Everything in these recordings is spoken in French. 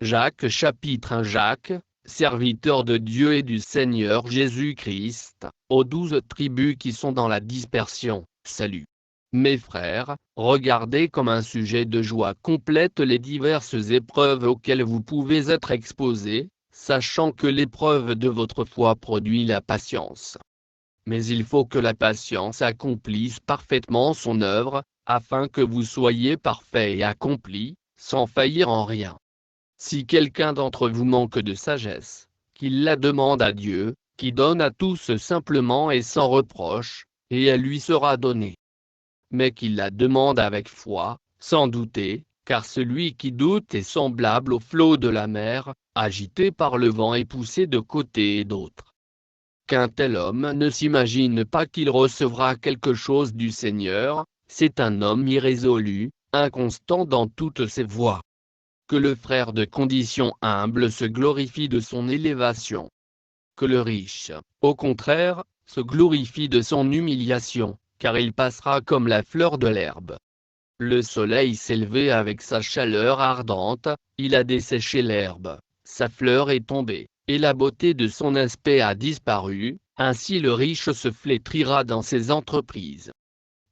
Jacques chapitre 1 Jacques, serviteur de Dieu et du Seigneur Jésus-Christ, aux 12 tribus qui sont dans la dispersion, salut. Mes frères, regardez comme un sujet de joie complète les diverses épreuves auxquelles vous pouvez être exposés, sachant que l'épreuve de votre foi produit la patience. Mais il faut que la patience accomplisse parfaitement son œuvre, afin que vous soyez parfaits et accomplis, sans faillir en rien. Si quelqu'un d'entre vous manque de sagesse, qu'il la demande à Dieu, qui donne à tous simplement et sans reproche, et elle lui sera donnée. Mais qu'il la demande avec foi, sans douter, car celui qui doute est semblable au flot de la mer, agité par le vent et poussé de côté et d'autre. Qu'un tel homme ne s'imagine pas qu'il recevra quelque chose du Seigneur, c'est un homme irrésolu, inconstant dans toutes ses voies. Que le frère de condition humble se glorifie de son élévation. Que le riche, au contraire, se glorifie de son humiliation, car il passera comme la fleur de l'herbe. Le soleil s'est levé avec sa chaleur ardente, il a desséché l'herbe, sa fleur est tombée, et la beauté de son aspect a disparu, ainsi le riche se flétrira dans ses entreprises.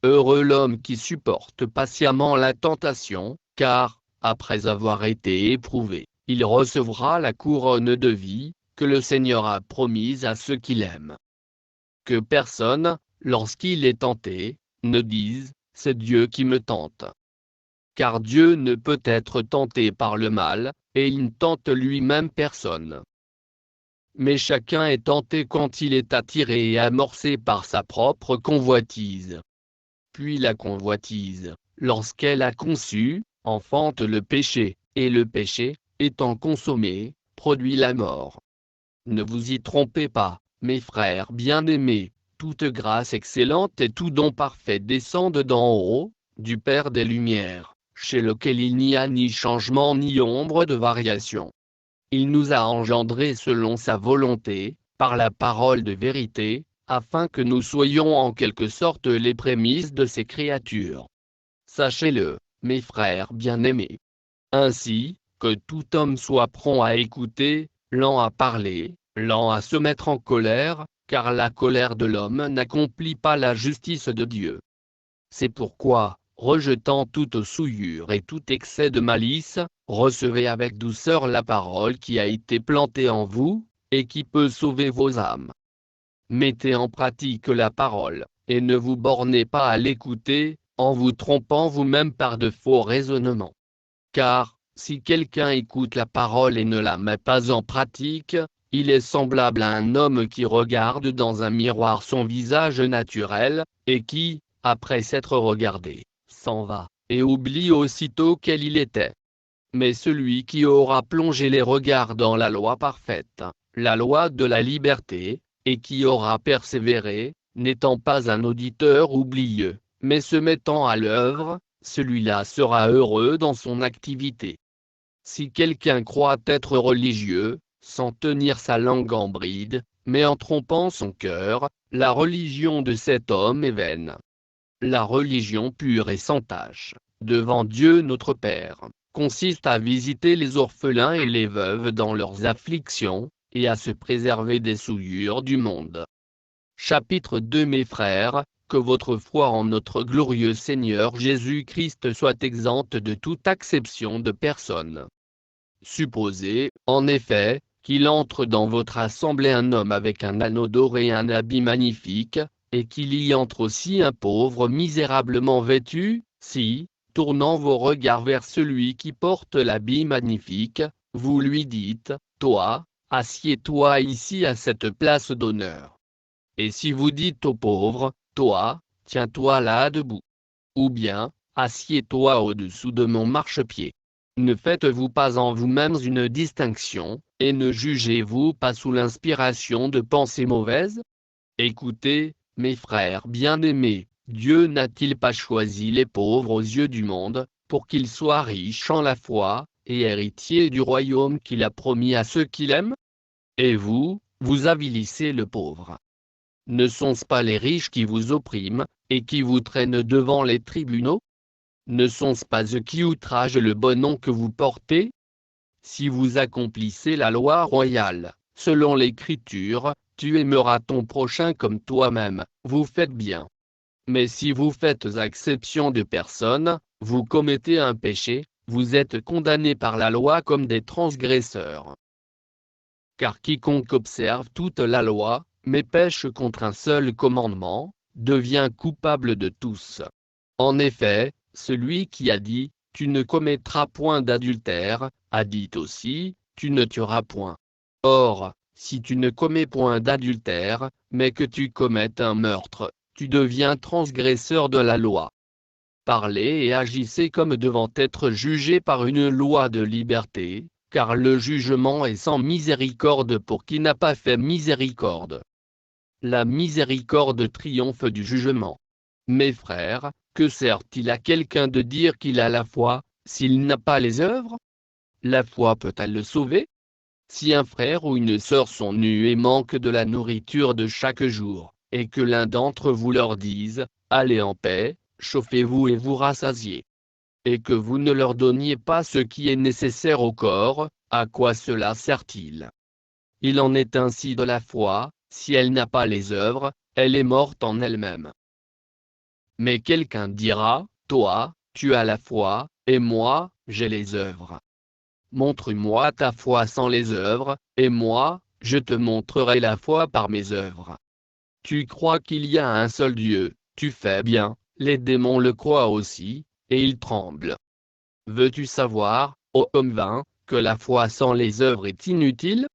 Heureux l'homme qui supporte patiemment la tentation, car, après avoir été éprouvé, il recevra la couronne de vie, que le Seigneur a promise à ceux qui l'aiment. Que personne, lorsqu'il est tenté, ne dise, c'est Dieu qui me tente. Car Dieu ne peut être tenté par le mal, et il ne tente lui-même personne. Mais chacun est tenté quand il est attiré et amorcé par sa propre convoitise. Puis la convoitise, lorsqu'elle a conçu, enfante le péché, et le péché, étant consommé, produit la mort. Ne vous y trompez pas, mes frères bien-aimés, toute grâce excellente et tout don parfait descendent d'en haut, du Père des Lumières, chez lequel il n'y a ni changement ni ombre de variation. Il nous a engendrés selon sa volonté, par la parole de vérité, afin que nous soyons en quelque sorte les prémices de ses créatures. Sachez-le, mes frères bien-aimés. Ainsi, que tout homme soit prompt à écouter, lent à parler, lent à se mettre en colère, car la colère de l'homme n'accomplit pas la justice de Dieu. C'est pourquoi, rejetant toute souillure et tout excès de malice, recevez avec douceur la parole qui a été plantée en vous, et qui peut sauver vos âmes. Mettez en pratique la parole, et ne vous bornez pas à l'écouter, en vous trompant vous-même par de faux raisonnements. Car, si quelqu'un écoute la parole et ne la met pas en pratique, il est semblable à un homme qui regarde dans un miroir son visage naturel, et qui, après s'être regardé, s'en va, et oublie aussitôt quel il était. Mais celui qui aura plongé les regards dans la loi parfaite, la loi de la liberté, et qui aura persévéré, n'étant pas un auditeur oublieux, mais se mettant à l'œuvre, celui-là sera heureux dans son activité. Si quelqu'un croit être religieux, sans tenir sa langue en bride, mais en trompant son cœur, la religion de cet homme est vaine. La religion pure et sans tache, devant Dieu notre Père, consiste à visiter les orphelins et les veuves dans leurs afflictions, et à se préserver des souillures du monde. Chapitre 2 Mes frères, que votre foi en notre glorieux Seigneur Jésus-Christ soit exempte de toute acception de personne. Supposez, en effet, qu'il entre dans votre assemblée un homme avec un anneau d'or et un habit magnifique, et qu'il y entre aussi un pauvre misérablement vêtu, si, tournant vos regards vers celui qui porte l'habit magnifique, vous lui dites, toi, assieds-toi ici à cette place d'honneur. Et si vous dites au pauvre, toi, tiens-toi là debout. Ou bien, assieds-toi au-dessous de mon marchepied. Ne faites-vous pas en vous-mêmes une distinction, et ne jugez-vous pas sous l'inspiration de pensées mauvaises? Écoutez, mes frères bien-aimés, Dieu n'a-t-il pas choisi les pauvres aux yeux du monde, pour qu'ils soient riches en la foi, et héritiers du royaume qu'il a promis à ceux qui l'aiment? Et vous, vous avilissez le pauvre. Ne sont-ce pas les riches qui vous oppriment, et qui vous traînent devant les tribunaux? Ne sont-ce pas eux qui outragent le bon nom que vous portez? si vous accomplissez la loi royale, selon l'Écriture, tu aimeras ton prochain comme toi-même, vous faites bien. Mais si vous faites exception de personne, vous commettez un péché, vous êtes condamnés par la loi comme des transgresseurs. Car quiconque observe toute la loi, mais pêche contre un seul commandement, devient coupable de tous. En effet, celui qui a dit « Tu ne commettras point d'adultère » a dit aussi « Tu ne tueras point ». Or, si tu ne commets point d'adultère, mais que tu commettes un meurtre, tu deviens transgresseur de la loi. Parlez et agissez comme devant être jugés par une loi de liberté, car le jugement est sans miséricorde pour qui n'a pas fait miséricorde. La miséricorde triomphe du jugement. Mes frères, que sert-il à quelqu'un de dire qu'il a la foi, s'il n'a pas les œuvres? La foi peut-elle le sauver? Si un frère ou une sœur sont nus et manquent de la nourriture de chaque jour, et que l'un d'entre vous leur dise, allez en paix, chauffez-vous et vous rassasiez, et que vous ne leur donniez pas ce qui est nécessaire au corps, à quoi cela sert-il? Il en est ainsi de la foi, si elle n'a pas les œuvres, elle est morte en elle-même. Mais quelqu'un dira, toi, tu as la foi, et moi, j'ai les œuvres. Montre-moi ta foi sans les œuvres, et moi, je te montrerai la foi par mes œuvres. Tu crois qu'il y a un seul Dieu, tu fais bien, les démons le croient aussi, et ils tremblent. Veux-tu savoir, ô homme vain, que la foi sans les œuvres est inutile?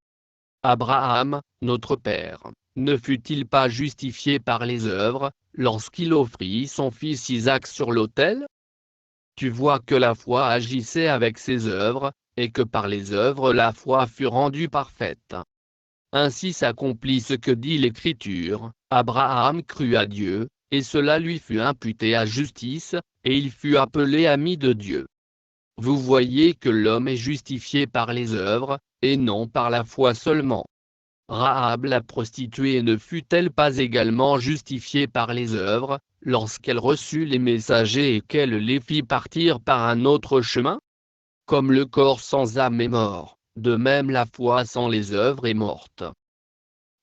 Abraham, notre père, ne fut-il pas justifié par les œuvres, lorsqu'il offrit son fils Isaac sur l'autel? Tu vois que la foi agissait avec ses œuvres, et que par les œuvres la foi fut rendue parfaite. Ainsi s'accomplit ce que dit l'Écriture, Abraham crut à Dieu, et cela lui fut imputé à justice, et il fut appelé ami de Dieu. Vous voyez que l'homme est justifié par les œuvres, et non par la foi seulement. Rahab la prostituée ne fut-elle pas également justifiée par les œuvres, lorsqu'elle reçut les messagers et qu'elle les fit partir par un autre chemin? Comme le corps sans âme est mort, de même la foi sans les œuvres est morte.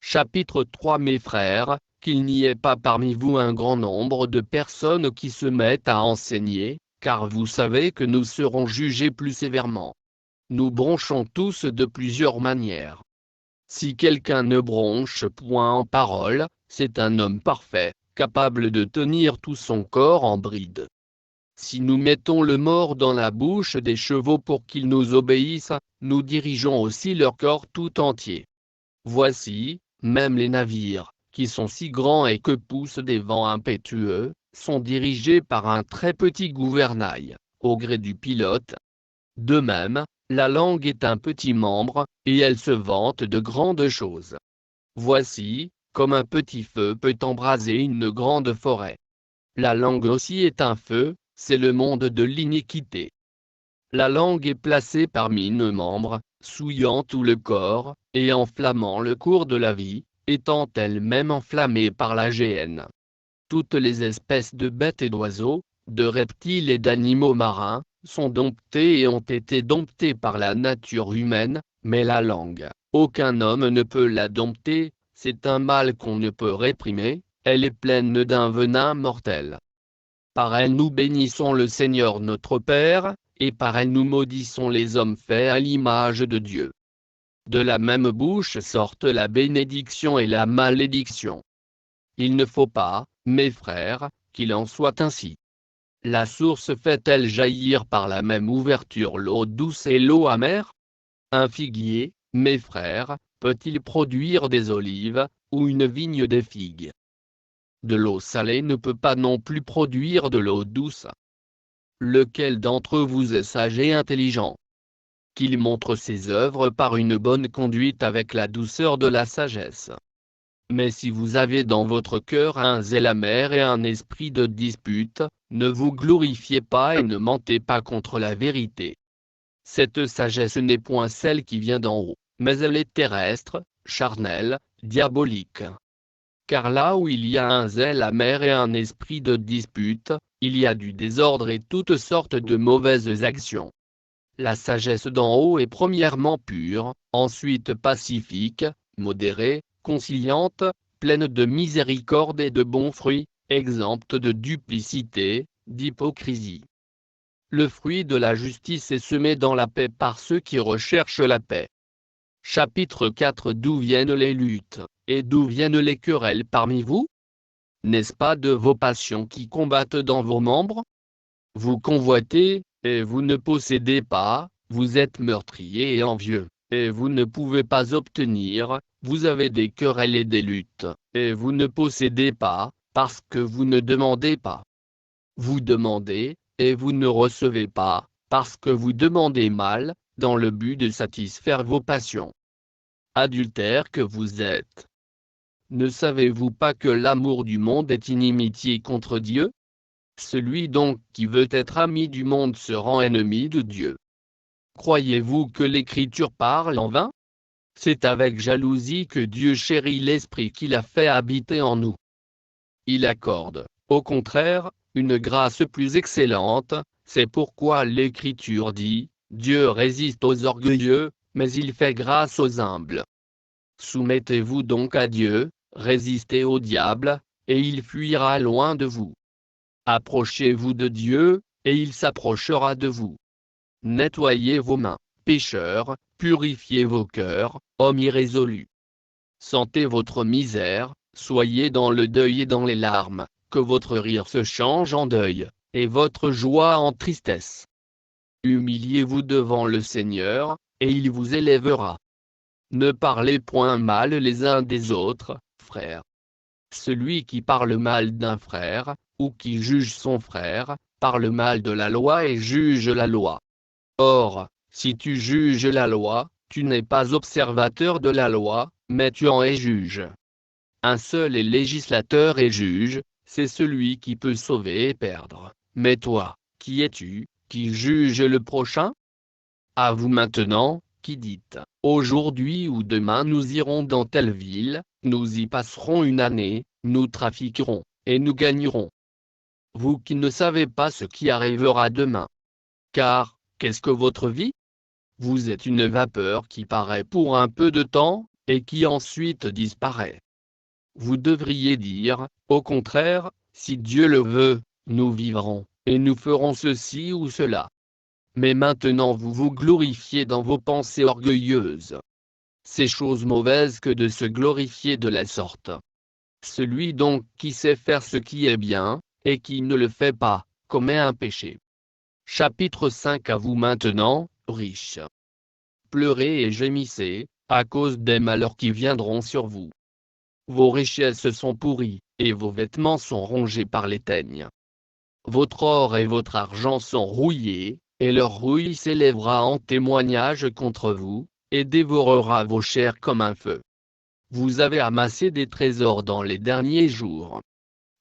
Chapitre 3 Mes frères, qu'il n'y ait pas parmi vous un grand nombre de personnes qui se mettent à enseigner, car vous savez que nous serons jugés plus sévèrement. Nous bronchons tous de plusieurs manières. Si quelqu'un ne bronche point en parole, c'est un homme parfait, capable de tenir tout son corps en bride. Si nous mettons le mors dans la bouche des chevaux pour qu'ils nous obéissent, nous dirigeons aussi leur corps tout entier. Voici, même les navires, qui sont si grands et que poussent des vents impétueux, sont dirigés par un très petit gouvernail, au gré du pilote. De même, la langue est un petit membre, et elle se vante de grandes choses. Voici, comme un petit feu peut embraser une grande forêt. La langue aussi est un feu, c'est le monde de l'iniquité. La langue est placée parmi nos membres, souillant tout le corps, et enflammant le cours de la vie, étant elle-même enflammée par la géhenne. Toutes les espèces de bêtes et d'oiseaux, de reptiles et d'animaux marins, sont domptées et ont été domptées par la nature humaine, mais la langue, aucun homme ne peut la dompter, c'est un mal qu'on ne peut réprimer, elle est pleine d'un venin mortel. Par elle nous bénissons le Seigneur notre Père, et par elle nous maudissons les hommes faits à l'image de Dieu. De la même bouche sortent la bénédiction et la malédiction. Il ne faut pas, mes frères, qu'il en soit ainsi. La source fait-elle jaillir par la même ouverture l'eau douce et l'eau amère? Un figuier, mes frères, peut-il produire des olives, ou une vigne des figues? De l'eau salée ne peut pas non plus produire de l'eau douce. Lequel d'entre vous est sage et intelligent? Qu'il montre ses œuvres par une bonne conduite avec la douceur de la sagesse. Mais si vous avez dans votre cœur un zèle amer et un esprit de dispute, ne vous glorifiez pas et ne mentez pas contre la vérité. Cette sagesse n'est point celle qui vient d'en haut, mais elle est terrestre, charnelle, diabolique. Car là où il y a un zèle amer et un esprit de dispute, il y a du désordre et toutes sortes de mauvaises actions. La sagesse d'en haut est premièrement pure, ensuite pacifique, modérée, conciliante, pleine de miséricorde et de bons fruits, exempte de duplicité, d'hypocrisie. Le fruit de la justice est semé dans la paix par ceux qui recherchent la paix. Chapitre 4. D'où viennent les luttes, et d'où viennent les querelles parmi vous? N'est-ce pas de vos passions qui combattent dans vos membres? Vous convoitez, et vous ne possédez pas, vous êtes meurtriers et envieux, et vous ne pouvez pas obtenir, vous avez des querelles et des luttes, et vous ne possédez pas, parce que vous ne demandez pas. Vous demandez, et vous ne recevez pas, parce que vous demandez mal, dans le but de satisfaire vos passions. Adultères que vous êtes. Ne savez-vous pas que l'amour du monde est inimitié contre Dieu? Celui donc qui veut être ami du monde se rend ennemi de Dieu. Croyez-vous que l'Écriture parle en vain? C'est avec jalousie que Dieu chérit l'Esprit qu'il a fait habiter en nous. Il accorde, au contraire, une grâce plus excellente, c'est pourquoi l'Écriture dit, Dieu résiste aux orgueilleux, mais il fait grâce aux humbles. Soumettez-vous donc à Dieu, résistez au diable, et il fuira loin de vous. Approchez-vous de Dieu, et il s'approchera de vous. Nettoyez vos mains, pécheurs, purifiez vos cœurs, hommes irrésolus. Sentez votre misère, soyez dans le deuil et dans les larmes, que votre rire se change en deuil, et votre joie en tristesse. Humiliez-vous devant le Seigneur, et il vous élèvera. Ne parlez point mal les uns des autres, frères. Celui qui parle mal d'un frère, ou qui juge son frère, parle mal de la loi et juge la loi. Or, si tu juges la loi, tu n'es pas observateur de la loi, mais tu en es juge. Un seul est législateur et juge, c'est celui qui peut sauver et perdre. Mais toi, qui es-tu, qui juge le prochain? À vous maintenant, qui dites, aujourd'hui ou demain nous irons dans telle ville, nous y passerons une année, nous trafiquerons, et nous gagnerons. Vous qui ne savez pas ce qui arrivera demain. Car, qu'est-ce que votre vie? Vous êtes une vapeur qui paraît pour un peu de temps, et qui ensuite disparaît. Vous devriez dire, au contraire, si Dieu le veut, nous vivrons, et nous ferons ceci ou cela. Mais maintenant vous vous glorifiez dans vos pensées orgueilleuses. C'est chose mauvaise que de se glorifier de la sorte. Celui donc qui sait faire ce qui est bien, et qui ne le fait pas, commet un péché. Chapitre 5. À vous maintenant, riches. Pleurez et gémissez, à cause des malheurs qui viendront sur vous. Vos richesses sont pourries, et vos vêtements sont rongés par les teignes. Votre or et votre argent sont rouillés, et leur rouille s'élèvera en témoignage contre vous, et dévorera vos chairs comme un feu. Vous avez amassé des trésors dans les derniers jours.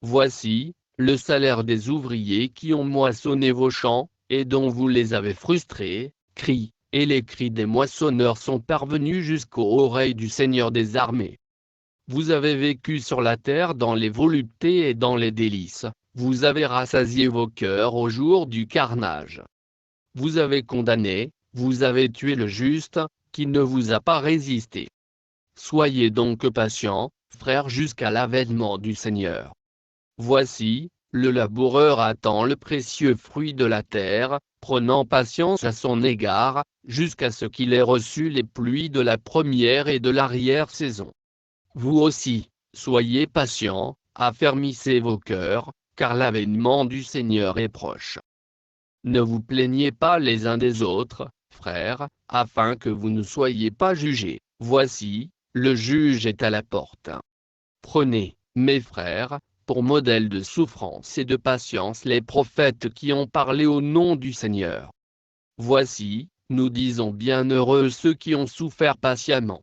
Voici, le salaire des ouvriers qui ont moissonné vos champs, et dont vous les avez frustrés, crient, et les cris des moissonneurs sont parvenus jusqu'aux oreilles du Seigneur des armées. Vous avez vécu sur la terre dans les voluptés et dans les délices, vous avez rassasié vos cœurs au jour du carnage. Vous avez condamné, vous avez tué le juste, qui ne vous a pas résisté. Soyez donc patients, frères, jusqu'à l'avènement du Seigneur. Voici, le laboureur attend le précieux fruit de la terre, prenant patience à son égard, jusqu'à ce qu'il ait reçu les pluies de la première et de l'arrière-saison. Vous aussi, soyez patients, affermissez vos cœurs, car l'avènement du Seigneur est proche. Ne vous plaignez pas les uns des autres, frères, afin que vous ne soyez pas jugés. Voici, le juge est à la porte. Prenez, mes frères, pour modèle de souffrance et de patience les prophètes qui ont parlé au nom du Seigneur. Voici, nous disons bienheureux ceux qui ont souffert patiemment.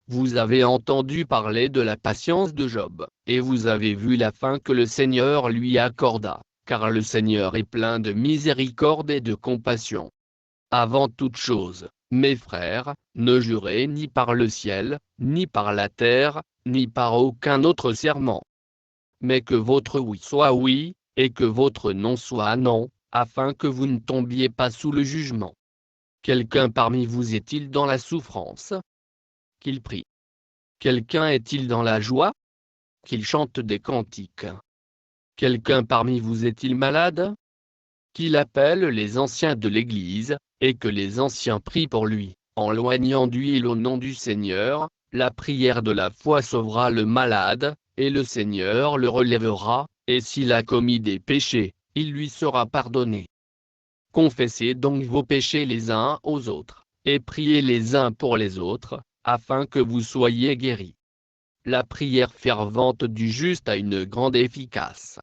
Vous avez entendu parler de la patience de Job, et vous avez vu la fin que le Seigneur lui accorda, car le Seigneur est plein de miséricorde et de compassion. Avant toute chose, mes frères, ne jurez ni par le ciel, ni par la terre, ni par aucun autre serment. Mais que votre oui soit oui, et que votre non soit non, afin que vous ne tombiez pas sous le jugement. Quelqu'un parmi vous est-il dans la souffrance? Qu'il prie. Quelqu'un est-il dans la joie? Qu'il chante des cantiques. Quelqu'un parmi vous est-il malade? Qu'il appelle les anciens de l'Église, et que les anciens prient pour lui, en loignant d'huile au nom du Seigneur. La prière de la foi sauvera le malade, et le Seigneur le relèvera, et s'il a commis des péchés, il lui sera pardonné. Confessez donc vos péchés les uns aux autres, et priez les uns pour les autres, afin que vous soyez guéris. La prière fervente du juste a une grande efficace.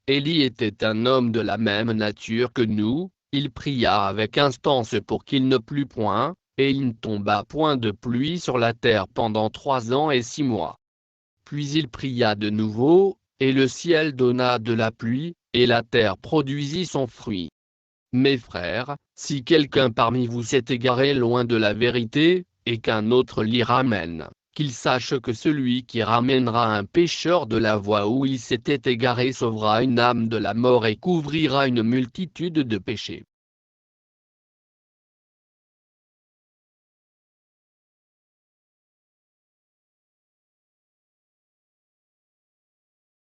Élie était un homme de la même nature que nous, il pria avec instance pour qu'il ne plût point, et il ne tomba point de pluie sur la terre pendant 3 ans et 6 mois. Puis il pria de nouveau, et le ciel donna de la pluie, et la terre produisit son fruit. Mes frères, si quelqu'un parmi vous s'est égaré loin de la vérité, et qu'un autre l'y ramène, qu'il sache que celui qui ramènera un pécheur de la voie où il s'était égaré sauvera une âme de la mort et couvrira une multitude de péchés.